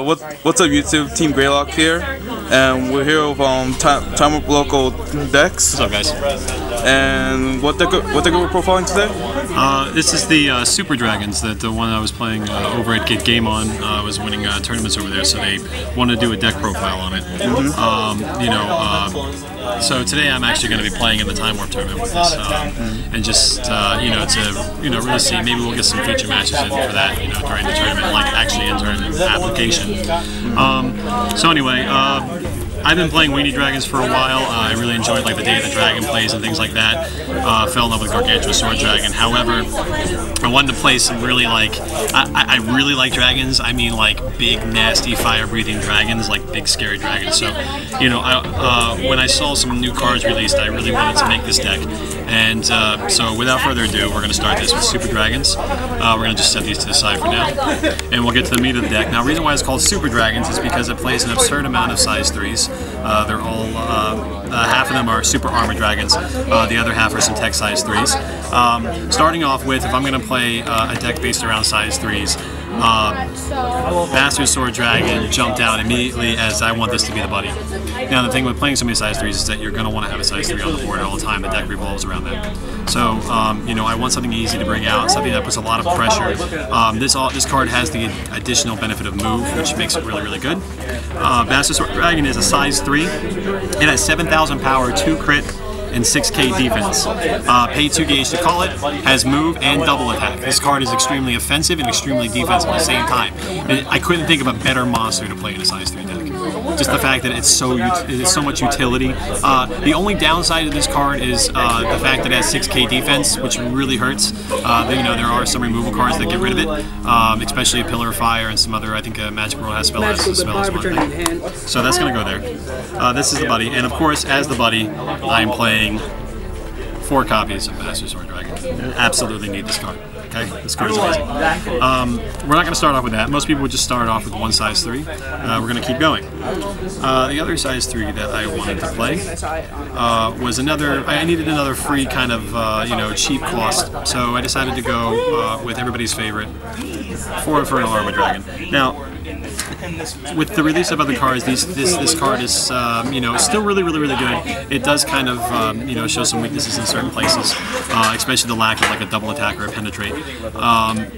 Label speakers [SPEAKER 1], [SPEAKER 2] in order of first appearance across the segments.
[SPEAKER 1] What's up, YouTube? Team Gradelock here, and we're here with Time Up Local decks.
[SPEAKER 2] What's up, guys?
[SPEAKER 1] And what deck we're profiling today?
[SPEAKER 2] This is the Super Dragons, the one I was playing over at Get Game on. I was winning tournaments over there, so they wanted to do a deck profile on it. So today I'm actually going to be playing in the Time Warp tournament with this, and just to really see, maybe we'll get some feature matches in for that during the tournament, like actually in tournament application. So anyway, I've been playing Weenie Dragons for a while. I really enjoyed like the Day of the Dragon plays and things like that. Fell in love with Gargantua Sword Dragon. However, I wanted to play some really I really like dragons. I mean like big, nasty, fire-breathing dragons, like big, scary dragons. So, when I saw some new cards released, I really wanted to make this deck. And so without further ado, we're going to start this with Super Dragons. We're going to just set these to the side for now. And we'll get to the meat of the deck. Now, the reason why it's called Super Dragons is because it plays an absurd amount of size 3s. They're all, half of them are Super Armor Dragons. The other half are some Tech size 3s. Starting off with, if I'm going to play a deck based around size 3s, Bastard Sword Dragon jumped out immediately as I want this to be the buddy. Now the thing with playing so many size 3s is that you're going to want to have a size 3 on the board all the time. The deck revolves around that. So I want something easy to bring out, something that puts a lot of pressure. This card has the additional benefit of move, which makes it really, really good. Bastard Sword Dragon is a size 3. It has 7,000 power, 2 crit, and 6k defense. Pay 2 gauge to call it, has move and double attack. This card is extremely offensive and extremely defensive at the same time. And I couldn't think of a better monster to play in a size 3 deck. Just the fact that it's so much utility. The only downside of this card is the fact that it has 6k defense, which really hurts. There are some removal cards that get rid of it, especially a Pillar of Fire and some other. I think Magic World has spell as one thing. So that's going to go there. This is the buddy, and of course, as the buddy, I'm playing 4 copies of Bastard Sword Dragon. Absolutely need this card. Okay, this card is amazing. We're not going to start off with that. Most people would just start off with one size 3. We're going to keep going. The other size 3 that I wanted to play was another. I needed another free kind of cheap cost, so I decided to go with everybody's favorite, 4 Infernal Armor Dragon. Now, with the release of other cards, this card is still really good. It does kind of show some weaknesses in certain places, especially the lack of like a double attack or a penetrate.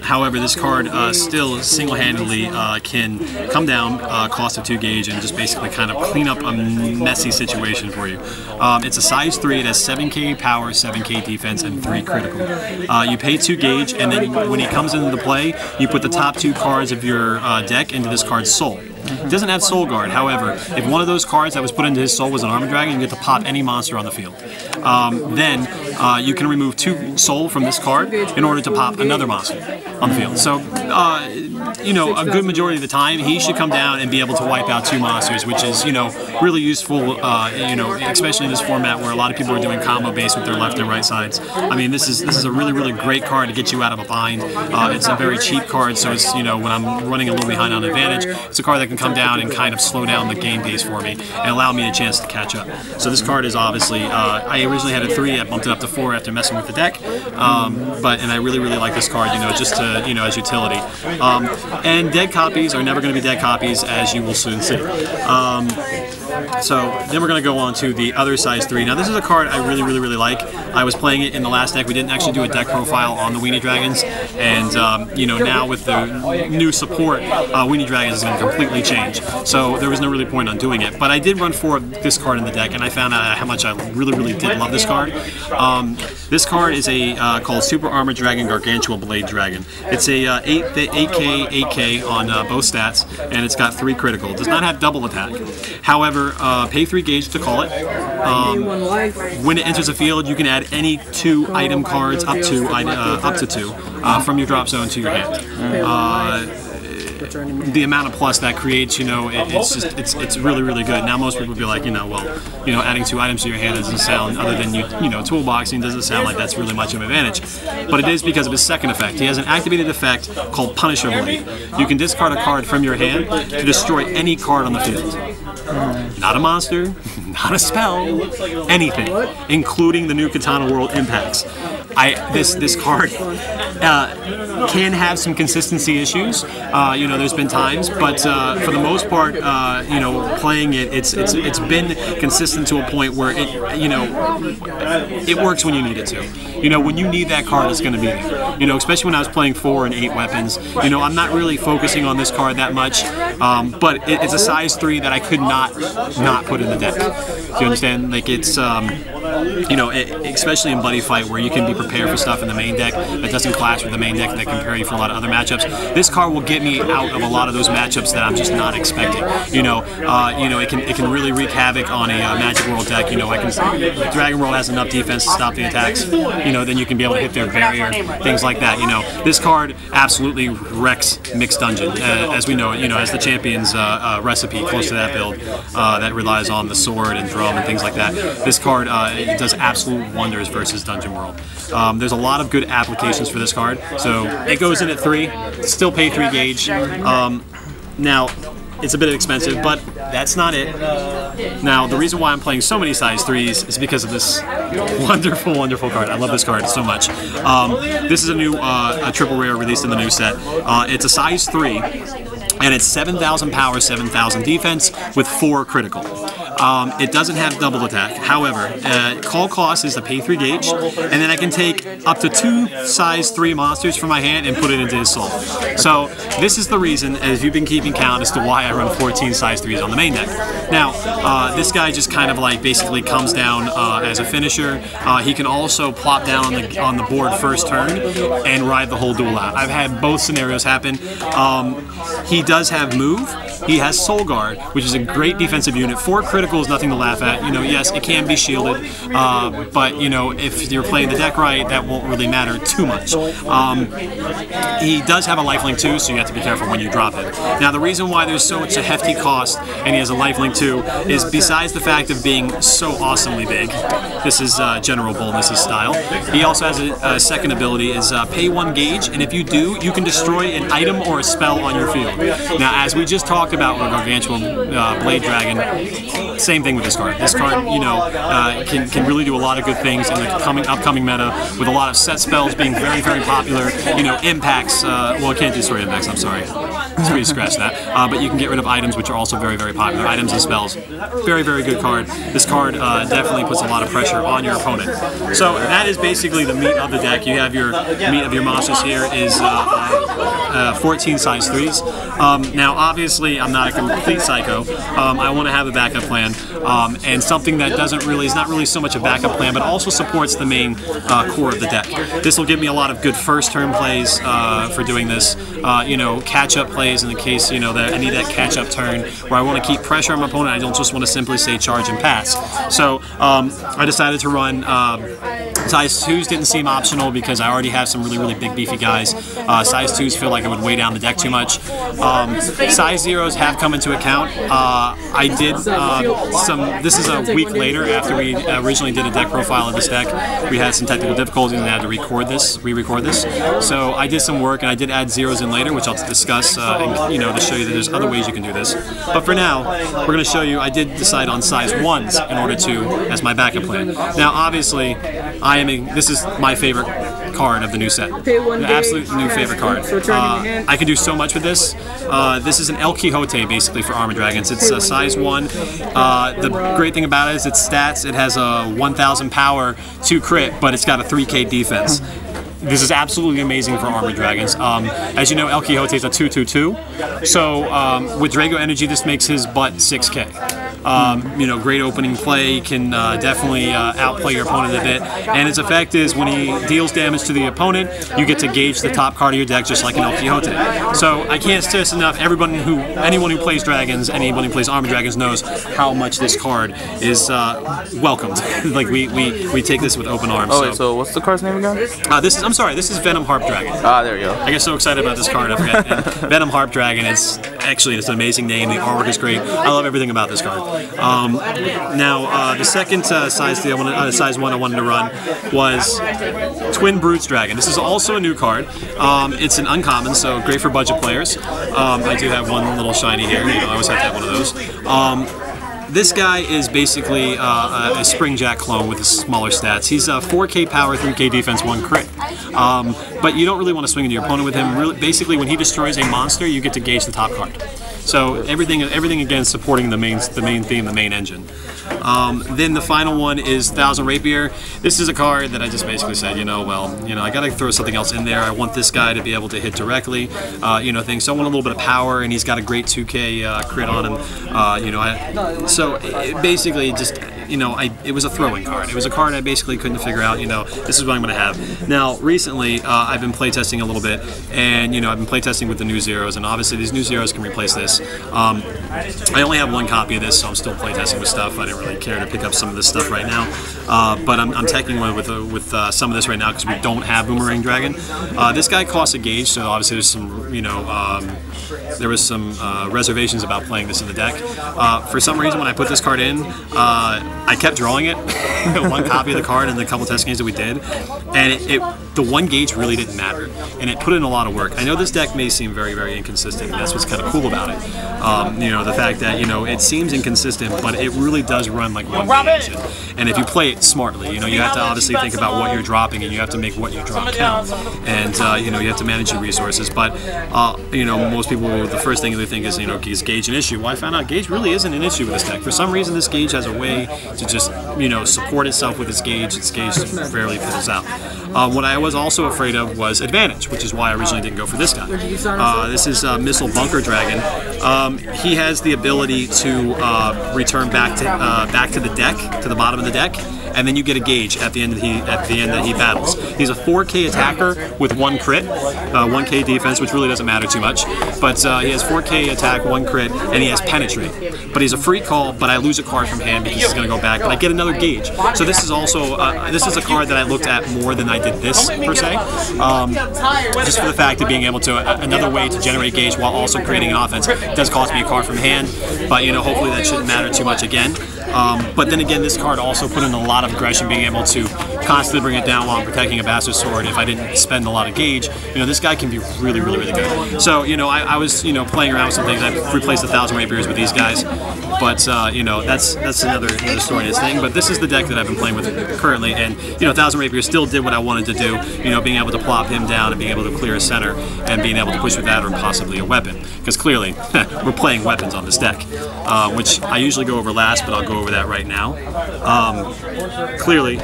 [SPEAKER 2] However, this card still single-handedly can come down, cost of 2 gauge, and just basically kind of clean up a messy situation for you. It's a size 3. It has 7k power, 7k defense, and 3 critical. You pay 2 gauge, and then when he comes into the play, you put the top 2 cards of your deck into this card's soul. It doesn't have Soul Guard. However, if one of those cards that was put into his soul was an Armor Dragon, you get to pop any monster on the field. Then you can remove 2 soul from this card in order to pop another monster on the field. So, a good majority of the time, he should come down and be able to wipe out 2 monsters, which is, really useful, especially in this format where a lot of people are doing combo based with their left and right sides. I mean, this is a really great card to get you out of a bind. It's a very cheap card, so it's, when I'm running a little behind on advantage, it's a card that can come down and kind of slow down the game pace for me and allow me a chance to catch up. So this card is obviously, I originally had a 3, I bumped it up to 4 after messing with the deck, and I really like this card, just to, as utility. And dead copies are never going to be dead copies, as you will soon see. So then we're going to go on to the other size 3. Now this is a card I really like. I was playing it in the last deck. We didn't actually do a deck profile on the Weenie Dragons, and now with the new support, Weenie Dragons is going to completely change. So there was no really point on doing it. But I did run 4 of this card in the deck, and I found out how much I really did love this card. This card is called Super Armor Dragon Gargantua Blade Dragon. It's a 8k on both stats, and it's got 3 critical. It does not have double attack. However, pay 3 gauge to call it. When it enters the field, you can add any 2 item cards up to 2 from your drop zone to your hand. The amount of plus that creates, it's really good. Now most people would be like, adding 2 items to your hand doesn't sound, other than toolboxing, doesn't sound like that's really much of an advantage. But it is because of his second effect. He has an activated effect called Punisher Blade. You can discard a card from your hand to destroy any card on the field. Not a monster, not a spell, anything, including the new Katana World impacts. this card can have some consistency issues. You know, there's been times, but for the most part, you know, playing it, it's been consistent to a point where it, you know, it works when you need it to. You know, when you need that card, it's going to be there. You know, especially when I was playing 4 and 8 weapons. You know, I'm not really focusing on this card that much, but it's a size 3 that I could not put in the deck. Do you understand? Like, it's you know, especially in Buddyfight, where you can be prepared for stuff in the main deck that doesn't clash with the main deck that can prepare you for a lot of other matchups. This card will get me out of a lot of those matchups that I'm just not expecting. You know, it can really wreak havoc on a Magic World deck. You know, if Dragon World has enough defense to stop the attacks, you know, then you can be able to hit their barrier, things like that. You know, this card absolutely wrecks Mixed Dungeon, as we know it. You know, as the champion's recipe close to that build that relies on the sword and drum and things like that. This card it does absolute wonders versus Dungeon World. There's a lot of good applications for this card. So it goes in at 3, still pay 3 gauge. Now, it's a bit expensive, but that's not it. Now, the reason why I'm playing so many size 3s is because of this wonderful, wonderful card. I love this card so much. This is a new a triple rare released in the new set. It's a size 3, and it's 7,000 power, 7,000 defense with 4 critical. It doesn't have double attack. However, call cost is to pay 3 gauge, and then I can take up to 2 size 3 monsters from my hand and put it into his soul. So this is the reason, as you've been keeping count, as to why I run 14 size 3s on the main deck. Now, this guy just kind of like basically comes down as a finisher. He can also plop down on the board first turn and ride the whole duel out. I've had both scenarios happen. He does have move. He has Soul Guard, which is a great defensive unit. 4 critical is nothing to laugh at. You know, yes, it can be shielded, but you know, if you're playing the deck right, that won't really matter too much. He does have a lifelink too, so you have to be careful when you drop it. Now, the reason why there's such a hefty cost and he has a lifelink too is besides the fact of being so awesomely big. This is General Boldness' style. He also has a second ability is pay 1 gauge, and if you do, you can destroy an item or a spell on your field. Now, as we just talked about with Gargantuan Blade Dragon, same thing with this card. This card, you know, can really do a lot of good things in the upcoming meta, with a lot of set spells being very, very popular. You know, impacts. Well, it can't destroy impacts. I'm sorry. So we scratch that. But you can get rid of items, which are also very, very popular. Items and spells. Very, very good card. This card definitely puts a lot of pressure on your opponent. So that is basically the meat of the deck. You have your meat of your monsters here is 14 size 3s. Now, obviously, I'm not a complete psycho. I want to have a backup plan, and something that is not really so much a backup plan, but also supports the main core of the deck. This will give me a lot of good first turn plays for doing this. You know, catch-up plays in the case, you know, that I need that catch-up turn where I want to keep pressure on my opponent. I don't just want to simply say charge and pass. So I decided to run size 2s. Didn't seem optional because I already have some really, really big beefy guys. Size 2s feel like it would weigh down the deck too much. Size 0s have come into account. I did this is a week later after we originally did a deck profile of this deck. We had some technical difficulties and I had to re-record this. So I did some work and I did add 0s in later, which I'll discuss, and, you know, to show you that there's other ways you can do this. But for now, we're going to show you, I did decide on size 1s in order to, as my backup plan. Now, obviously, this is my favorite card of the new set. An absolute new favorite card. I can do so much with this. This is an El Quijote, basically, for Armored Dragons. It's a size 1. The great thing about it is its stats. It has a 1,000 power, 2 crit, but it's got a 3k defense. This is absolutely amazing for Armored Dragons. As you know, El Quijote is a 2/2/2. So with Drago Energy, this makes his butt 6k. You know, great opening play, can definitely outplay your opponent a bit. And its effect is when he deals damage to the opponent, you get to gauge the top card of your deck just like an El Quijote. So I can't stress enough, anyone who plays Dragons, anyone who plays Armored Dragons knows how much this card is welcomed. Like we take this with open arms.
[SPEAKER 1] Oh, wait, so what's the card's name again?
[SPEAKER 2] This is Venom Harp Dragon.
[SPEAKER 1] Ah, there you go.
[SPEAKER 2] I get so excited about this card, I forget. And Venom Harp Dragon is actually, it's an amazing name. The artwork is great. I love everything about this card. Now, the second size 1 I wanted to run was Twin Brutes Dragon. This is also a new card. It's an uncommon, so great for budget players. I do have one little shiny here. You know, I always have to have one of those. this guy is basically a Springjack clone with smaller stats. He's 4K power, 3K defense, 1 crit. But you don't really want to swing into your opponent with him. Really, basically, when he destroys a monster, you get to gauge the top card. So everything again supporting the main theme, the main engine. Then the final one is 1000 Rapier. This is a card that I just basically said, I got to throw something else in there. I want this guy to be able to hit directly, things. So I want a little bit of power, and he's got a great 2K crit on him. So basically just. It was a throwing card. It was a card I basically couldn't figure out, this is what I'm going to have. Now, recently, I've been playtesting a little bit, and, I've been playtesting with the new Zeros, and obviously these new Zeros can replace this. I only have 1 copy of this, so I'm still playtesting with stuff. I didn't really care to pick up some of this stuff right now, but I'm teching with some of this right now because we don't have Boomerang Dragon. This guy costs a gauge, so obviously there's some, there was some reservations about playing this in the deck. For some reason, when I put this card in, I kept drawing it, 1 copy of the card in the couple test games that we did, and the 1 gauge really didn't matter, and it put in a lot of work. I know this deck may seem very, very inconsistent, and that's what's kind of cool about it. The fact that, it seems inconsistent, but it really does run like 1 gauge. And if you play it smartly, you have to obviously think about what you're dropping, and you have to make what you drop count. And, you have to manage your resources. But, most people, the first thing they think is, is gauge an issue? Well, I found out gauge really isn't an issue with this deck. For some reason, this gauge has a way to just, support itself with its gauge rarely fizzles out. What I was also afraid of was advantage, which is why I originally didn't go for this guy. This is Missile Bunker Dragon. He has the ability to return back to the deck, to the bottom of the deck, and then you get a gauge at the end that he battles. He's a 4K attacker with 1 crit, 1K defense, which really doesn't matter too much. But he has 4K attack, 1 crit, and he has penetrate. But he's a free call, but I lose a card from hand because he's going to go back, but I get another gauge. So this is also this is a card that I looked at more than I did this per se. Just for the fact of being able to another way to generate gauge while also creating an offense. It does cost me a card from hand, but hopefully that shouldn't matter too much again. But then again, this card also put in a lot of aggression, being able to constantly bring it down while I'm protecting a Bastard Sword. If I didn't spend a lot of gauge, this guy can be really, really, really good. So, I was, playing around with some things. I've replaced 1000 Rapiers with these guys, but, that's another story in this thing. But this is the deck that I've been playing with currently, and, 1000 Rapiers still did what I wanted to do, being able to plop him down and being able to clear a center and being able to push with that or possibly a weapon, because clearly we're playing weapons on this deck, which I usually go over last, but I'll go over that right now. Clearly,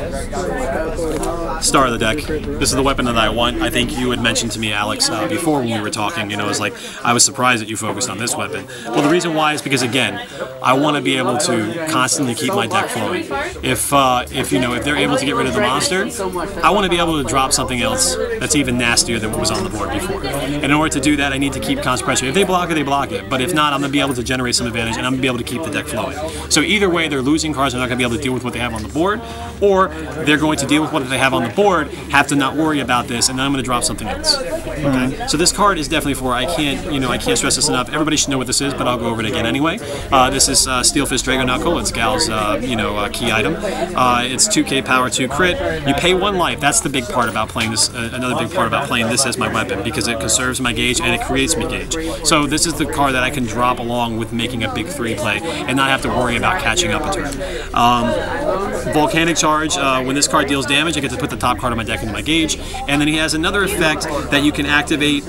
[SPEAKER 2] star of the deck. This is the weapon that I want. I think you had mentioned to me, Alex, before when we were talking, it's like, I was surprised that you focused on this weapon. Well, the reason why is because, again, I want to be able to constantly keep my deck flowing. If they're able to get rid of the monster, I want to be able to drop something else that's even nastier than what was on the board before. And in order to do that, I need to keep constant pressure. If they block it, they block it. But if not, I'm going to be able to generate some advantage, and I'm going to be able to keep the deck flowing. So either way, they're losing cards, they're not going to be able to deal with what they have on the board, or they're going to deal with what they have on the board, have to not worry about this, and then I'm going to drop something else. Okay. So this card is definitely for, I can't stress this enough. Everybody should know what this is, but I'll go over it again anyway. This is Steelfist Drago Knuckle. It's Gal's key item. It's 2K power, 2 crit. You pay 1 life. That's the big part about playing this. Another big part about playing this as my weapon, because it conserves my gauge and it creates me gauge. So this is the card that I can drop along with making a big 3 play and not have to worry about catching up a turn. Volcanic Charge. When this card deals damage, I get to put the top card of my deck into my gauge, and then he has another effect that you can activate.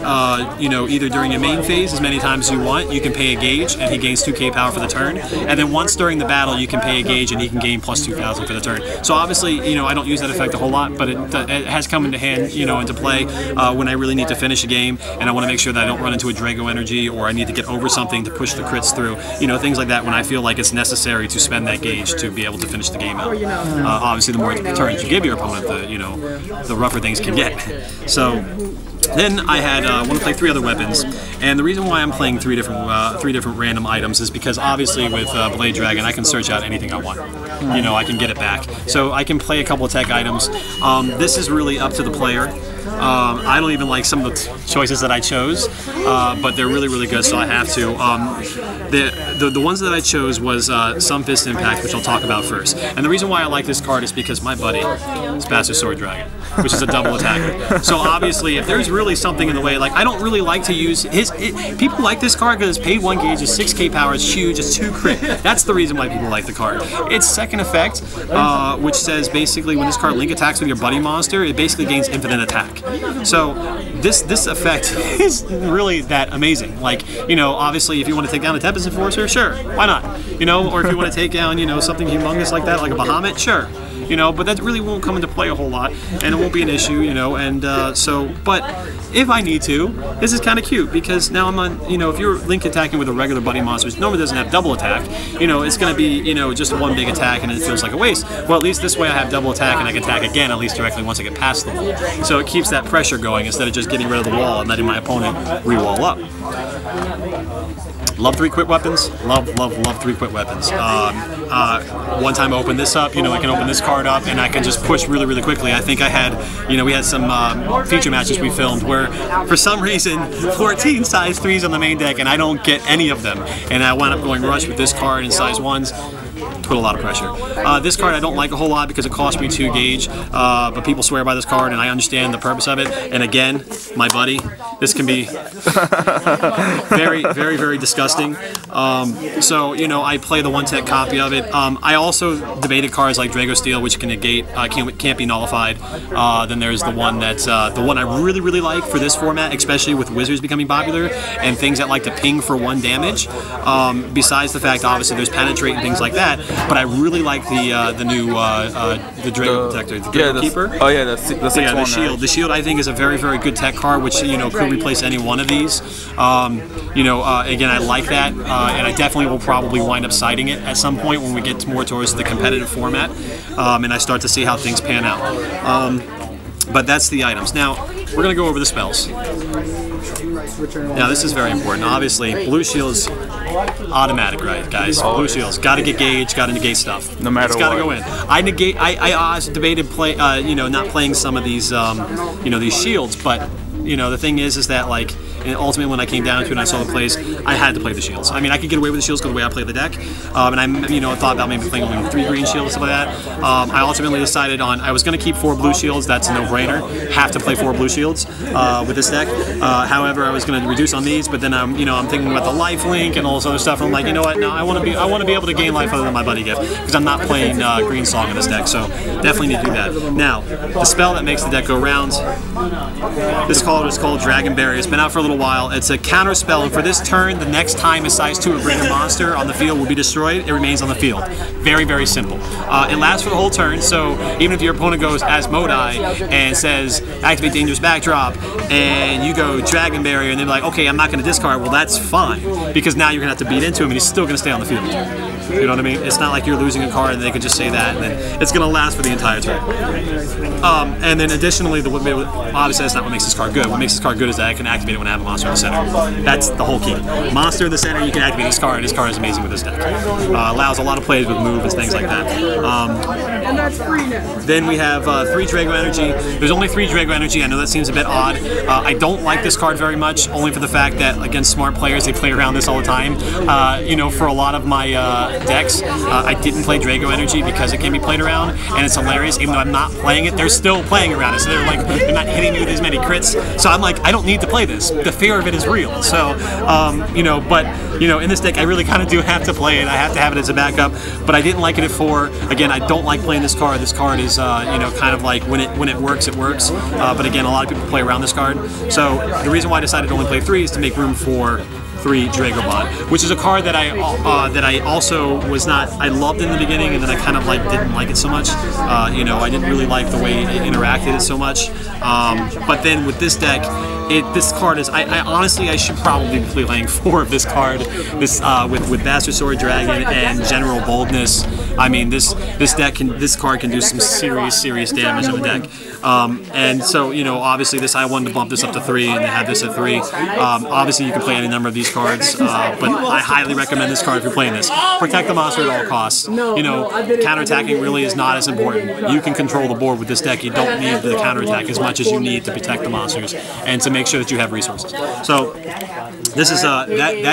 [SPEAKER 2] Either during your main phase as many times as you want. You can pay a gauge, and he gains 2K power for the turn. And then once during the battle, you can pay a gauge, and he can gain plus 2,000 for the turn. So obviously, I don't use that effect a whole lot, but it has come into hand, into play when I really need to finish a game, and I want to make sure that I don't run into a Drago energy, or I need to get over something to push the crits through. Things like that when I feel like it's necessary to spend that gauge to be able to finish the game out. Obviously, the more turns you give your opponent, the rougher things can get. So. Then I want to play 3 other weapons, and the reason why I'm playing 3 different random items is because obviously with Blade Dragon I can search out anything I want. I can get it back. So I can play a couple of tech items. This is really up to the player. I don't even like some of the choices that I chose, but they're really, really good, so I have to. The ones that I chose was Some Fist Impact, which I'll talk about first. And the reason why I like this card is because my buddy is Bastard Sword Dragon, which is a double attacker. So obviously, if there's really something in the way. Like, I don't really like to use people like this card because it's paid 1 gauge, it's 6k power, it's huge, it's 2 crit. That's the reason why people like the card. Its second effect, which says basically when this card link attacks with your buddy monster, it basically gains infinite attack. So this effect is really that amazing. Like, you know, obviously if you want to take down a Tempest Enforcer, sure, why not? You know, or if you want to take down, you know, something humongous like that, like a Bahamut, sure. You know, but that really won't come into play a whole lot, and it won't be an issue, you know, and but if I need to, this is kind of cute, because now I'm on, you know, if you're link attacking with a regular buddy monster, which normally doesn't have double attack, you know, it's going to be, you know, just one big attack, and it feels like a waste. Well, at least this way I have double attack, and I can attack again, at least directly once I get past the wall. So it keeps that pressure going, instead of just getting rid of the wall and letting my opponent re-wall up. Love 3 quit weapons. Love 3 quit weapons. One time I opened this up, you know, I can open this card up and I can just push really, really quickly. I think I had, you know, we had some feature matches we filmed where for some reason 14 size 3s on the main deck and I don't get any of them. And I wound up going rush with this card in size 1s. Put a lot of pressure. This card I don't like a whole lot because it cost me 2 gauge, but people swear by this card and I understand the purpose of it. And again, my buddy, this can be very, very, very disgusting. So, you know, I play the 1-tech copy of it. I also debated cards like Drago Steel, which can negate, can't be nullified. Then there's the one that's the one I really, really like for this format, especially with Wizards becoming popular and things that like to ping for 1 damage. Besides the fact, obviously, there's penetrate and things like that. But I really like the new the Drago Protector, the Drago Keeper.
[SPEAKER 1] Oh yeah, the 6-1.
[SPEAKER 2] Yeah, the shield. The shield I think is a very, very good tech card, which, you know, could replace any one of these. You know, again, I like that, and I definitely will probably wind up siding it at some point when we get more towards the competitive format, and I start to see how things pan out. But that's the items. Now we're gonna go over the spells. Now this is very important. Obviously, blue shield's automatic, right, guys? Blue shield's gotta get gauge, gotta negate stuff.
[SPEAKER 1] No matter what.
[SPEAKER 2] It's gotta go in. I debated you know, not playing some of these you know, these shields, but you know, the thing is that like, and ultimately when I came down to it and I saw the plays, I had to play the shields. I mean, I could get away with the shields because of the way I play the deck, and I, you know, thought about maybe playing only 3 green shields and stuff like that. I ultimately decided on, I was going to keep 4 blue shields. That's a no-brainer. Have to play 4 blue shields with this deck. However, I was going to reduce on these, but then I'm, you know, I'm thinking about the life link and all this other stuff. And I'm like, you know what? No, I want to be able to gain life other than my buddy gift because I'm not playing Green Song in this deck. So definitely need to do that. Now, the spell that makes the deck go round. This card is called Dragon Barrier. It's been out for a little while. It's a counter spell, and for this turn, the next time a size 2 or greater monster on the field will be destroyed, it remains on the field. Very, very simple. It lasts for the whole turn, so even if your opponent goes as Modai and says, activate dangerous backdrop, and you go Dragon Barrier, and they're like, okay, I'm not going to discard, well, that's fine, because now you're going to have to beat into him, and he's still going to stay on the field. You know what I mean? It's not like you're losing a card and they could just say that, and then it's going to last for the entire turn. And then additionally, obviously that's not what makes this card good. What makes this card good is that I can activate it when I have a monster in the center. That's the whole key. Monster in the center, you can activate this card, and this card is amazing with this deck. Allows a lot of plays with move and things like that. Then we have 3 Drago Energy. There's only 3 Drago Energy. I know that seems a bit odd. I don't like this card very much, only for the fact that against smart players, they play around this all the time. You know, for a lot of my decks, I didn't play Drago Energy because it can be played around, and it's hilarious. Even though I'm not playing it, they're still playing around it. So they're like, they're not hitting me with as many crits. So I'm like, I don't need to play this. The fear of it is real. So, you know, but, you know, in this deck, I really kind of do have to play it. I have to have it as a backup, but I didn't like it at 4. Again, I don't like playing this card. This card is, you know, kind of like when it works, it works. But again, a lot of people play around this card. So the reason why I decided to only play 3 is to make room for 3 Dragobot, which is a card that I also was not, I loved in the beginning, and then I kind of like didn't like it so much. You know, I didn't really like the way it interacted so much. But then with this deck, this card is, I honestly, I should probably be playing 4 of this card. This with Bastard Sword Dragon and General Boldness. I mean, this card can do some serious damage on the deck. And so, you know, obviously I wanted to bump this up to 3, and they had this at 3. Obviously, you can play any number of these cards, but I highly recommend this card if you're playing this. Protect the monster at all costs. You know, counterattacking really is not as important. You can control the board with this deck. You don't need the counterattack as much as you need to protect the monsters and to make sure that you have resources. So This is that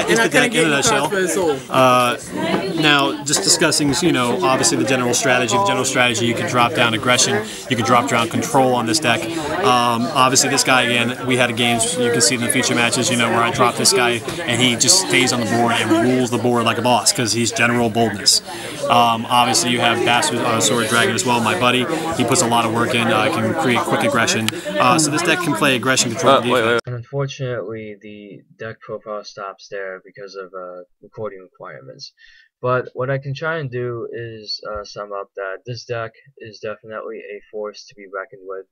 [SPEAKER 2] is the deck in a nutshell. Now, just discussing, obviously the general strategy. The general strategy, you can drop down aggression, you can drop down control on this deck. Obviously, this guy again, we had games you can see in the feature matches, where I drop this guy and he just stays on the board and rules the board like a boss because he's general boldness. Obviously, you have Bastard Sword Dragon as well. My buddy, he puts a lot of work in. Can create quick aggression. So this deck can play aggression, control, defense.
[SPEAKER 3] And unfortunately, the deck profile stops there because of recording requirements. But what I can try and do is sum up that this deck is definitely a force to be reckoned with.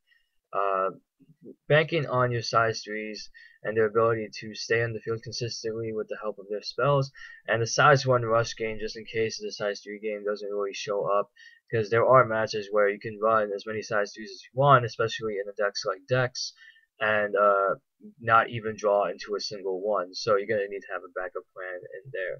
[SPEAKER 3] Banking on your size 3s and their ability to stay on the field consistently with the help of their spells, and the size 1 rush game just in case the size 3 game doesn't really show up, because there are matches where you can run as many size 3s as you want, especially in a decks like Dex, and not even draw into a single one. So you're going to need to have a backup plan in there.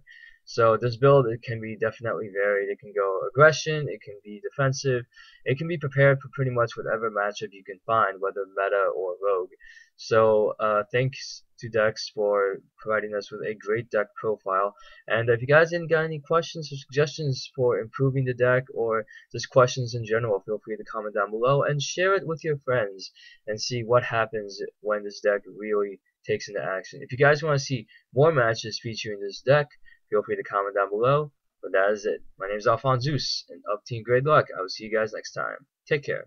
[SPEAKER 3] So this build, it can be definitely varied. It can go aggression, it can be defensive, it can be prepared for pretty much whatever matchup you can find, whether meta or rogue. So thanks to Dex for providing us with a great deck profile. And if you guys didn't got any questions or suggestions for improving the deck, or just questions in general, feel free to comment down below and share it with your friends and see what happens when this deck really takes into action. If you guys want to see more matches featuring this deck, feel free to comment down below. But that is it. My name is Alphonsus, and of Team Gradelock. I will see you guys next time. Take care.